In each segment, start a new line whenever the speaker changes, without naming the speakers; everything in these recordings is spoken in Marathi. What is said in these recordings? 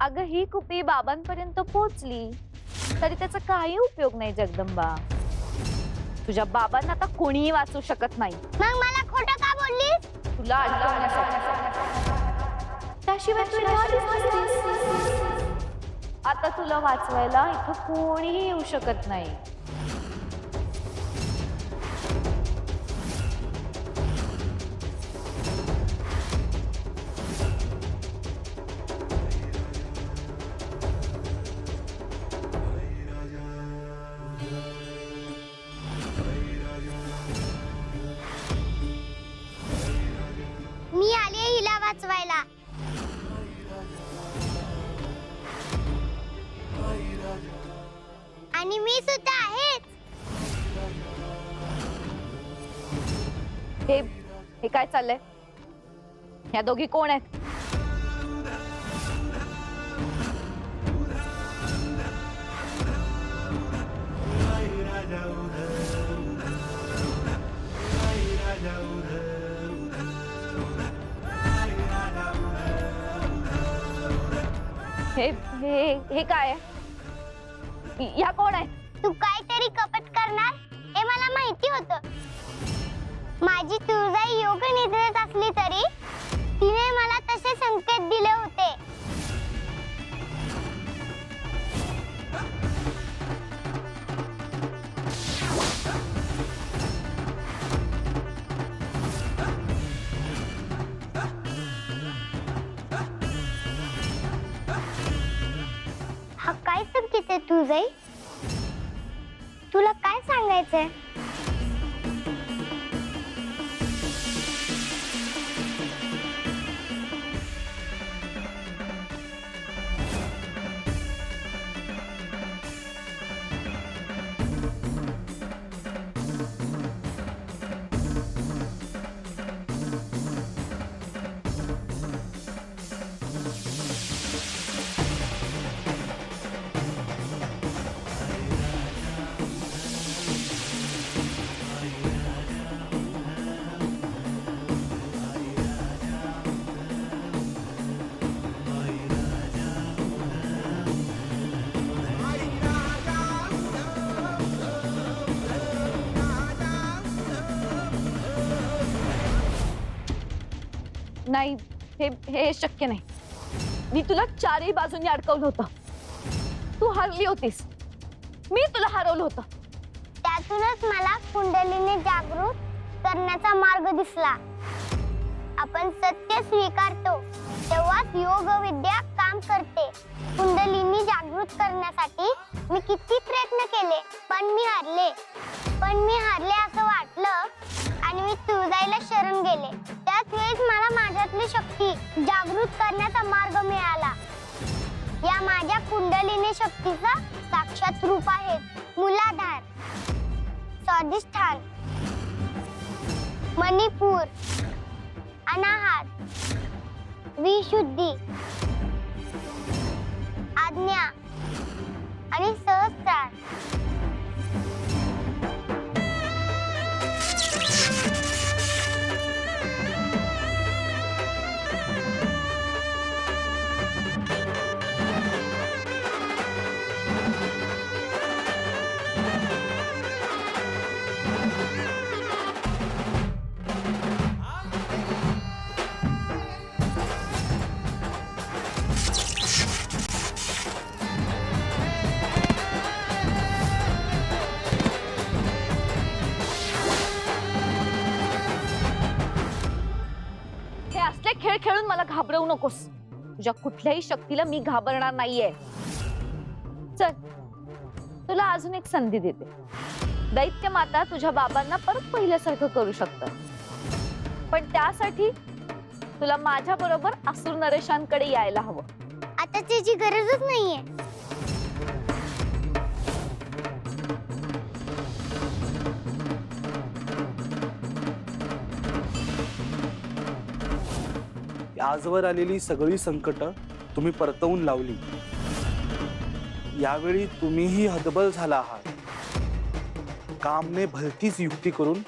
अगं ही कुपी बाबांपर्यंत पोहोचली तरी त्याचा काही उपयोग नाही जगदंबा. तुझ्या बाबांना आता कोणीही वाचू शकत नाही.
मग मला खोटं का बोललीस?
तुला अडकवण्यासाठी. त्याशिवाय तू इथे आलीच नसतीस. आता तुला वाचवायला इथं कोणीही येऊ शकत नाही.
मी आली आहे हिला वाचवायला. आणि मी सुद्धा आहेच.
हे काय चाललंय? ह्या दोघी कोण आहेत? हे काय आहे? या कोण आहे?
तू काहीतरी कपट करणार हे मला माहिती होतं. माझी तुळजाई योग निद्रेत असली तरी तिने मला तसे संकेत दिले होते. हा काय संकेत आहे तुळजाई? तुला काय सांगायचंय?
नाही, हे शक्य नाही. मी तुला चारही बाजूंनी अडकवलं होतं. तू हरली होतीस. मी तुला हरवलं होतं.
त्यातूनच मला कुंडलीने जागृत करण्याचा मार्ग दिसला. आपण सत्य स्वीकारतो तेव्हाच योग विद्या काम करते. कुंडलीनी जागृत करण्यासाठी मी किती प्रयत्न केले पण मी हारले असं वाटलं आणि मी तुळजाईला शरण गेले. त्याच वेळेस मला माझ्यातली शक्ती जागृत करण्याचा मार्ग मिळाला. या माझ्या कुंडलिनी शक्तीचा साक्षात रूप आहे मूलाधार, स्वाधिष्ठान, मणिपूर, अनाहत, विशुद्धी, आज्ञा आणि सहस्त्रार.
खेळ खेळून मला घाबरवू नकोस. तुझ्या कुठल्याही शक्तीला मी घाबरणार नाहीये. चल, तुला अजून एक संधी देते. दैत्य माता तुझ्या बाबांना परत पहिल्यासारखं करू शकतात, पण त्यासाठी तुला माझ्या बरोबर असुर नरेशांकडे यायला हवं.
आता त्याची गरजच नाहीये.
आजवर आलेली सगळी संकट तुम्ही परतवून लावली. यावेळी तुम्हीही हतबल झाला आहात. कामने भलतीच युक्ती करून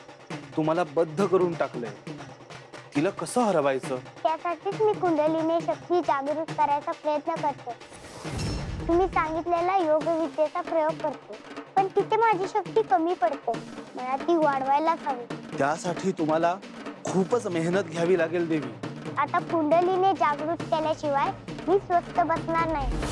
तुम्हाला बद्ध करून टाकलंय. तिला कसं हरवायचं?
त्यासाठी त्यासाठीच मी कुंडलिनी शक्ती जागृत करायचा प्रयत्न करते. तुम्ही सांगितलेला योग विद्येचा प्रयोग करते, पण तिथे माझी शक्ती कमी पडते. मला ती वाढवायलाच हवी.
त्यासाठी तुम्हाला खूपच मेहनत घ्यावी लागेल देवी.
आता कुंडलीने जागृत केल्याशिवाय मी स्वस्थ बसणार नाही.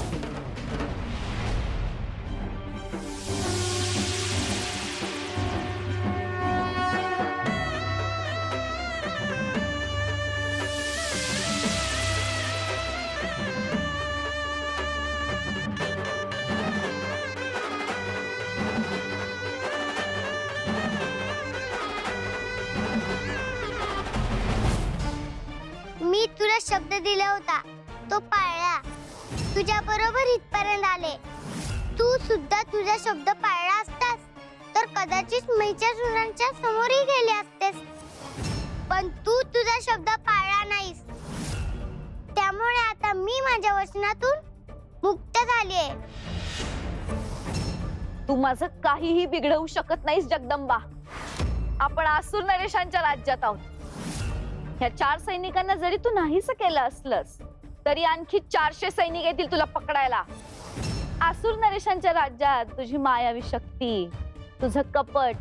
मी तुला शब्द दिला होता, तो पाळला. तुझ्या बरोबर इथपर्यंत आले. तू सुद्धा तुझा शब्द पाळला असतास तर कदाचित महिषासुरांच्या समोरही गेले असतेस. पण तू तुझा शब्द पाळला नाहीस. त्यामुळे आता मी माझ्या वचनातून मुक्त झालीये.
तू माझं काहीही बिघडवू शकत नाहीस जगदंबा. आपण आसुर नरेशांच्या राज्यात आहोत. ह्या 4 सैनिकांना जरी तू नाहीस केलं असलंस तरी आणखी 400 सैनिक येतील तुला पकडायला. आसुर नरेशांच्या राज्यात तुझी मायावी शक्ती, तुझं कपट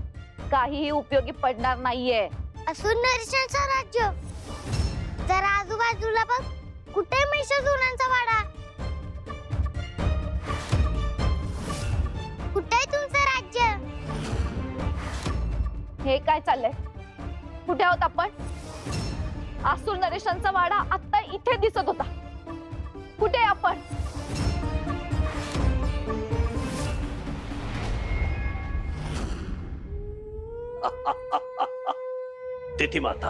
काहीही उपयोगी पडणार नाहीये.
असुर नरेशांचं राज्य? जरा आजूबाजूला बघ, कुठे महिषासुरांचा वाडा? कुठे तुमचं राज्य?
हे काय चाललंय? कुठे आहोत आपण? आसुर नरेशांचा वाडा आता इथे दिसत होता. कुठे आहे आपण?
तिथी माता,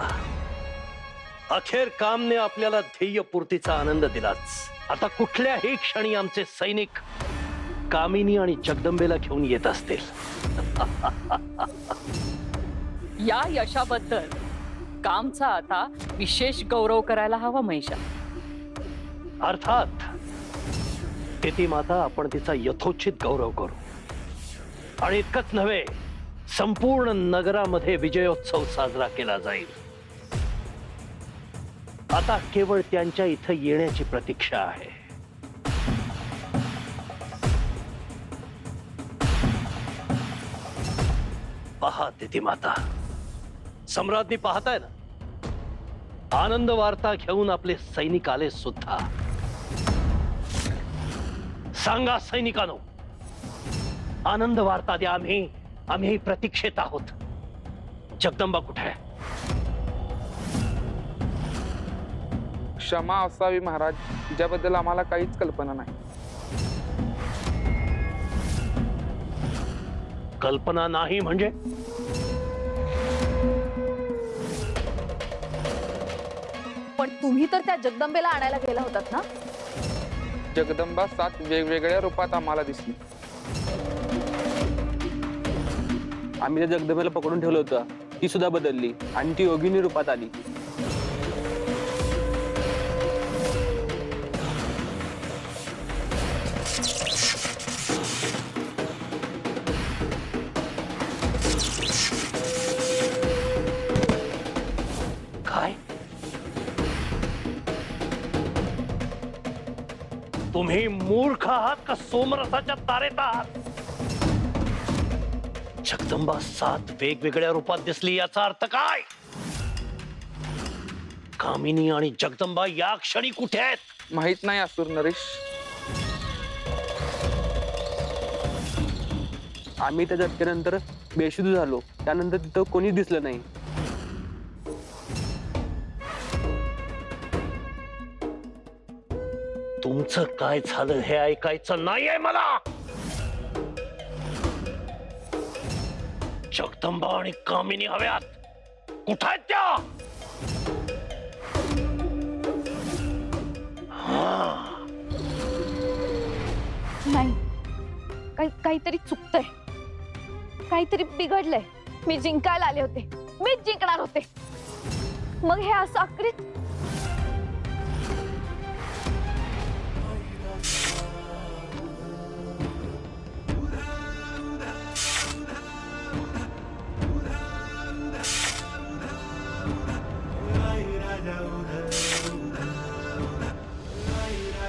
अखेर कामने आपल्याला ध्येयपूर्तीचा आनंद दिलाच. आता कुठल्याही क्षणी आमचे सैनिक कामिनी आणि जगदंबेला घेऊन येत असतील.
या यशाबद्दल कामचा आता विशेष गौरव करायला हवा महिषा.
अर्थात तिथी माता, आपण तिचा यथोचित गौरव करू. आणि इतकंच नव्हे, संपूर्ण नगरामध्ये विजयोत्सव साजरा केला जाईल. आता केवळ त्यांच्या इथं येण्याची प्रतीक्षा आहे. पहा तिथी माता, सम्राज्ञी पाहताय ना, आनंद वार्ता घेऊन आपले सैनिक आले सुद्धा. सांगा सैनिकांनो, आनंद वार्ता द्या. आम्ही प्रतीक्षेत आहोत. जगदंबा कुठे आहे?
क्षमा असावी महाराज, ज्याबद्दल आम्हाला काहीच कल्पना नाही.
कल्पना नाही म्हणजे?
पण तुम्ही तर त्या जगदंबेला आणायला गेला होतात ना?
जगदंबा 7 वेगवेगळ्या रूपात आम्हाला दिसली.
आम्ही त्या जगदंबेला पकडून ठेवलं होतं, ती सुद्धा बदलली आणि ती योगिनी रूपात आली.
काय? तुम्ही मूर्ख आहात का सोमरसाच्या तारेत आहात? जगदंबा 7 वेगवेगळ्या रूपात दिसली, याचा अर्थ काय? कामिनी आणि जगदंबा या क्षणी कुठे आहेत?
माहित नाही असुर नरेश.
आम्ही त्या झटक्यानंतर बेशुद्ध झालो. त्यानंतर तिथं कोणी दिसलं नाही.
तुमचं काय झालं हे ऐकायचं नाहीये मला. जगदंबा आणि कामिनी हव्यात. कुठे आहेत त्या?
नाही, काहीतरी चुकतंय, काहीतरी बिघडलंय. मी जिंकायला आले होते, मीच जिंकणार होते. मग हे असं अक्रीत.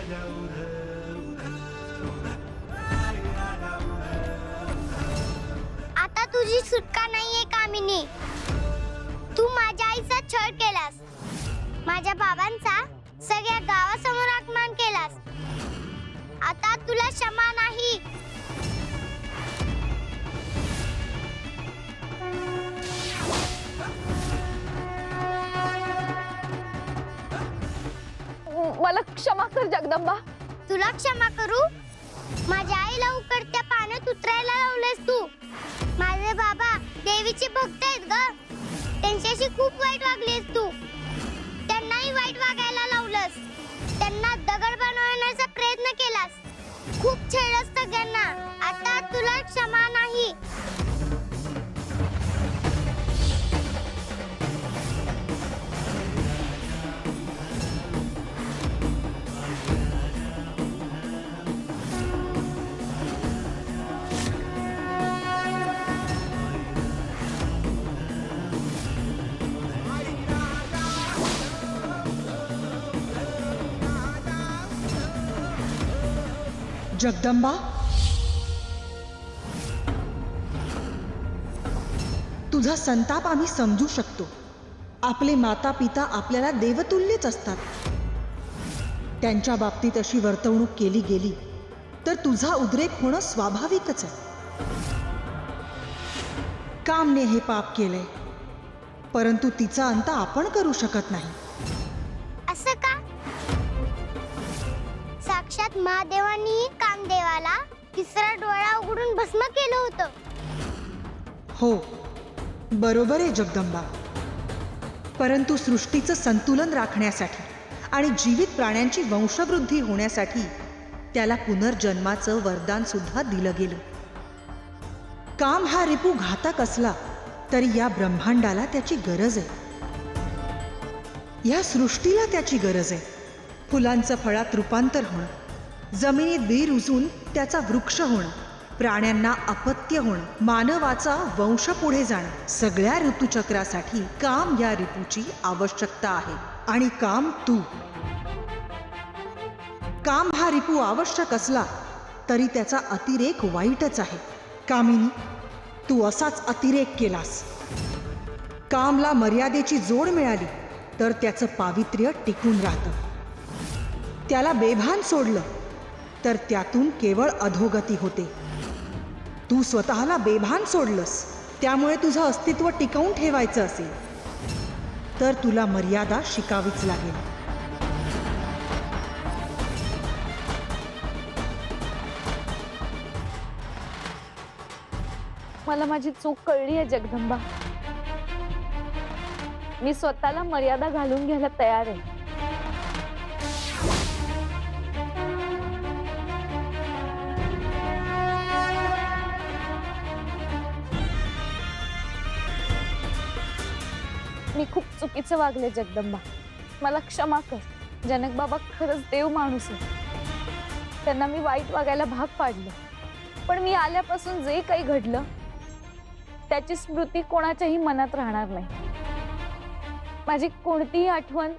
आता तुझी सुटका नाहीये कामिनी. तू माझ्या आईचा छळ केलास, माझ्या बाबांचा सगळ्या गावासमोर अपमान केलास. आता तुला क्षमा नाही.
मला क्षमा कर जगदंबा.
तुला क्षमा करू? माझ्या आईला उकडत्या पाण्यात उतरायला लावलेस तू. माझे बाबा देवीचे भक्त आहेत ग, त्यांच्याशी खूप वाईट वागलीस तू. त्यांनाही वाईट वागायला लावलंस, त्यांना दगड बनवण्याचा प्रयत्न केलास, खूप छेडलंस सगळ्यांना. आता तुला क्षमा नाही.
जगदंबा, तुझा संताप आम्ही समजू शकतो. आपले माता पिता आपल्याला देवतुल्यच असतात. त्यांच्या बाबतीत अशी वर्तवणूक केली गेली तर तुझा उद्रेक होणं स्वाभाविकच आहे. कामने हे पाप केले, परंतु तिचा अंत आपण करू शकत नाही.
असं का? साक्षात महादेवांनी कामदेवाला तिसरा डोळा उघडून भस्म केलं होतं.
हो, बरोबर आहे जगदंबा. परंतु सृष्टीचं संतुलन राखण्यासाठी आणि जीवित प्राण्यांची वंशवृद्धी होण्यासाठी त्याला पुनर्जन्माचं वरदान सुद्धा दिलं गेलं. काम हा रिपू घातक असला तरी या ब्रह्मांडाला त्याची गरज आहे. या सृष्टीला त्याची गरज आहे. फुलांचं फळात रूपांतर होणं, जमिनीत बी रुजून त्याचा वृक्ष होणं, प्राण्यांना अपत्य होणं, मानवाचा वंश पुढे जाणं, सगळ्या ऋतुचक्रासाठी काम या रिपूची आवश्यकता आहे. आणि काम तू. काम हा रिपू आवश्यक असला तरी त्याचा अतिरेक वाईटच आहे. कामिनी, तू असाच अतिरेक केलास. कामला मर्यादेची जोड मिळाली तर त्याचं पावित्र्य टिकून राहतं. त्याला बेभान सोडलं तर त्यातून केवळ अधोगती होते. तू स्वतःला बेभान सोडलंस, त्यामुळे तुझं अस्तित्व टिकवून ठेवायचं असेल तर तुला मर्यादा शिकावीच लागेल.
मला माझी चूक कळली आहे जगदंबा. मी स्वतःला मर्यादा घालून घ्यायला तयार आहे. मी खूप चुकीचं वागले जगदंबा. मला क्षमा कर. जनक बाबा खरंच देव माणूस आहे. त्यांना मी वाईट वागायला भाग पाडलं, पण मी आल्यापासून जे काही घडलं त्याची स्मृती कोणाच्याही मनात राहणार नाही. माझी कोणतीही आठवण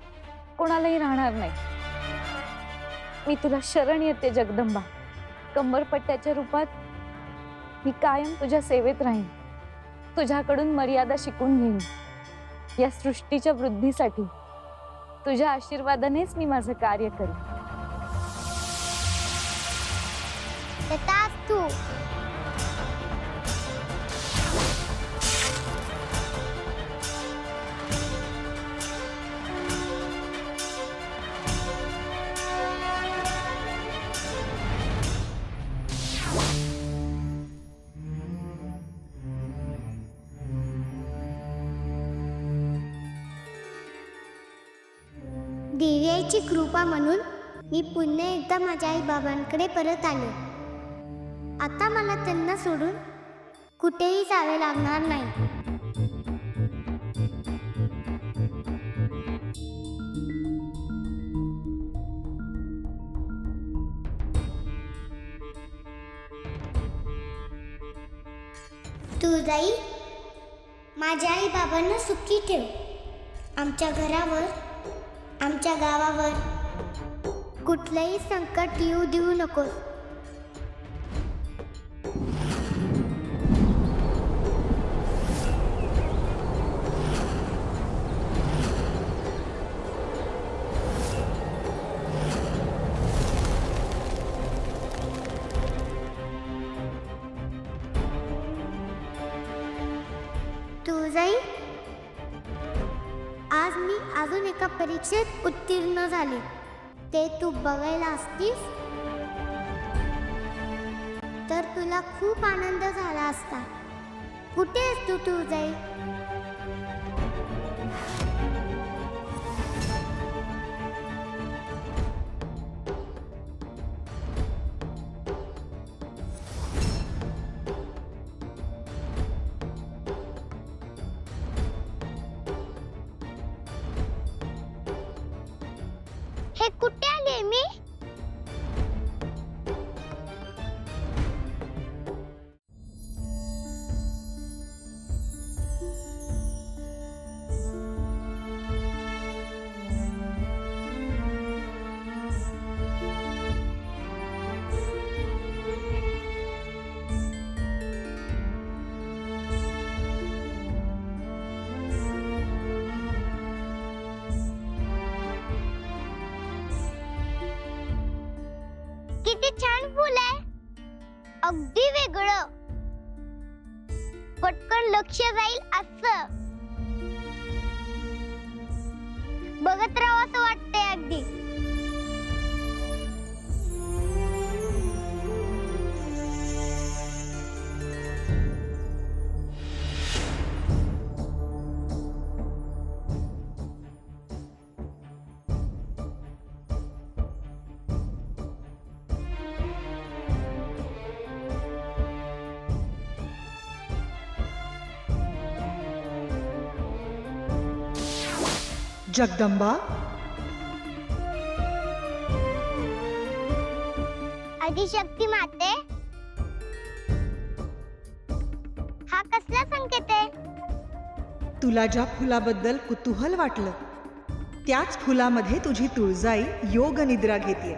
कोणालाही राहणार नाही. मी तुला शरण येते जगदंबा. कंबरपट्ट्याच्या रूपात मी कायम तुझ्या सेवेत राहीन. तुझ्याकडून मर्यादा शिकून घेईन. या सृष्टीच्या वृद्धीसाठी तुझ्या आशीर्वादानेच मी माझं कार्य करेन.
तथास्तु. देवीची कृपा म्हणून मी पुन्हा एकदा माझ्या आई बाबांकडे परत आले. आता मला त्यांना सोडून कुठेही जावे लागणार नाही. तुळजाई, माझ्या आई बाबांना सुखी ठेव. आमच्या घरावर, आमच्या गावावर कुठलंही संकट येऊ देऊ नकोस. तुळजाई, आज मी अजून एका परीक्षेत उत्तीर्ण झाले. ते तू बघायला असतीस तर तुला खूप आनंद झाला असता. कुठे आहेस तू तुळजाई? हे कुठे आले मी? किती छान फुल आहे, अगदी वेगळं. पटकन लक्ष जाईल असं. बघत राहावं असं वाटतंय अगदी.
जगदंबा,
आदिशक्ती माते, हा कसला संकेत आहे?
तुला ज्या फुलाबद्दल कुतूहल वाटलं त्याच फुलामध्ये तुझी तुळजाई योग निद्रा घेते.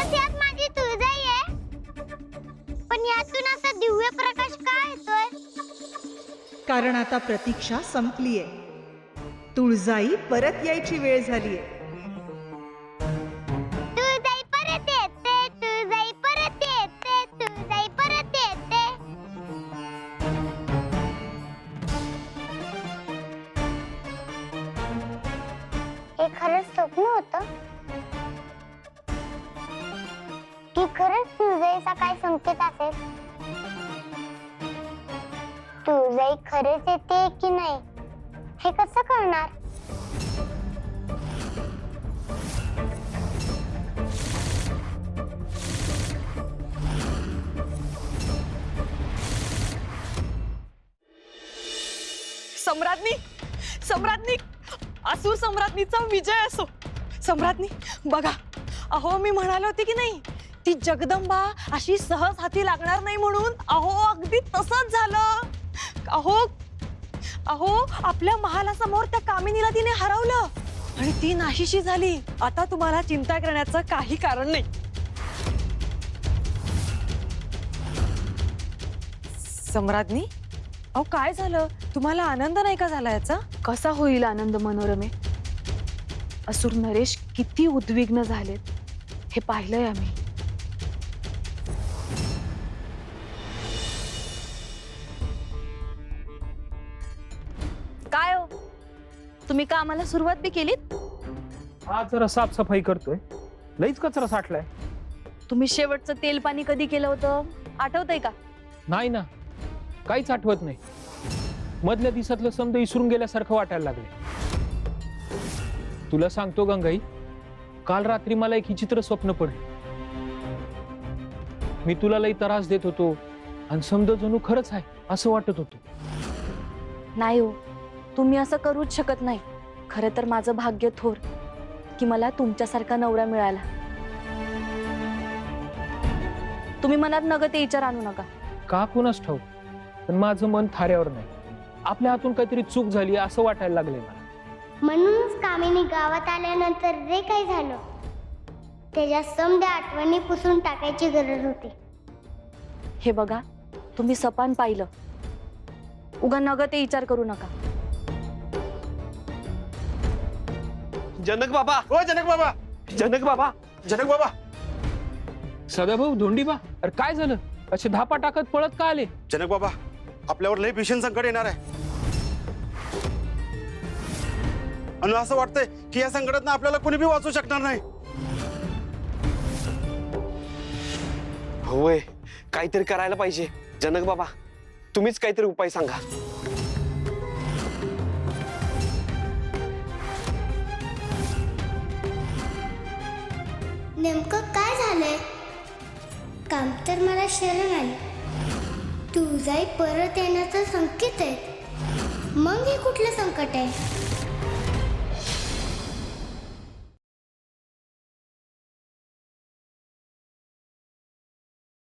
यात माझी तुळजाई आहे, पण यातून असा दिव्य प्रकाश का येतोय?
कारण आता प्रतीक्षा संपलीये. तुळजाई परत यायची वेळ झालीये.
तुळजाई परत येते, तुळजाई परत येते, तुळजाई परत येते. हे खरंच स्वप्न होतं की खरंच तुळजाईचा काय संकेत असेल? तुळजाई खरंच येते की नाही हे कसं कळणार?
सम्राज्ञी, सम्राज्ञी, असुर सम्राज्ञीचा विजय असो. सम्राज्ञी बघा, अहो मी म्हणाले होते की नाही, ती जगदंबा अशी सहज हाती लागणार नाही म्हणून. अहो अगदी तसंच झालं. अहो अहो आपल्या महालासमोर त्या कामिनीला तिने हरवलं आणि ती नाहीशी झाली. आता तुम्हाला चिंता करण्याचं काही कारण नाही. सम्राज्ञी, अहो काय झालं? तुम्हाला आनंद नाही का झाला याचा?
कसा होईल आनंद मनोरमे? असुर नरेश किती उद्विग्न झालेत हे पाहिलंय आम्ही. काय हो, तुम्ही कामाला सुरुवात बी केलीत?
आज जरा साफसफाई करतोय, लईच कचरा साठलाय.
तुम्ही शेवटचं तेल पाणी कधी केलं होतं आठवतंय का?
नाही ना, काहीच आठवत नाही. मधल्या दिवसातलं समज विसरून गेल्यासारखं वाटायला लागले. तुला सांगतो गंगाई, काल रात्री मला एक विचित्र स्वप्न पडलं. मी तुला लई त्रास देत होतो आणि समजा जणू खरंच आहे असं वाटत होतं.
नाही हो, तुम्ही असं करूच शकत नाही. खरं तर माझं भाग्य थोर की मला तुमच्यासारखा नवरा मिळाला.
तुम्ही मनात नग ते विचार आणू नका.
का कुणाच ठाऊक, पण माझं मन थाऱ्यावर नाही. आपल्या हातून काहीतरी चूक झाली असं वाटायला लागलंय मला.
म्हणूनच कामिनी गावात आल्यानंतर जे काही झालं त्याच्या समध्या आठवणी पुसून टाकायची गरज होती.
हे बघा, तुम्ही सपान पाहिलं, उगा नग ते विचार करू नका.
जनक बाबा, ओ जनक बाबा, जनक बाबा, जनक बाबा.
सदाभाऊ, धोंडीबा, अरे काय झालं? असे धापा टाकत पळत का आले?
जनक बाबा, आपल्यावर लय भीषण संकट येणार आहे. आणि असं वाटतंय की या संकटातनं आपल्याला कोणी बी वाचू शकणार नाही. होय, काहीतरी करायला पाहिजे. जनक बाबा, तुम्हीच काहीतरी उपाय सांगा.
नेमकं काय झालंय? काम तर मला शरण आले, तुझाही परत येण्याचं संकेत आहे. मग हे कुठलं संकट आहे?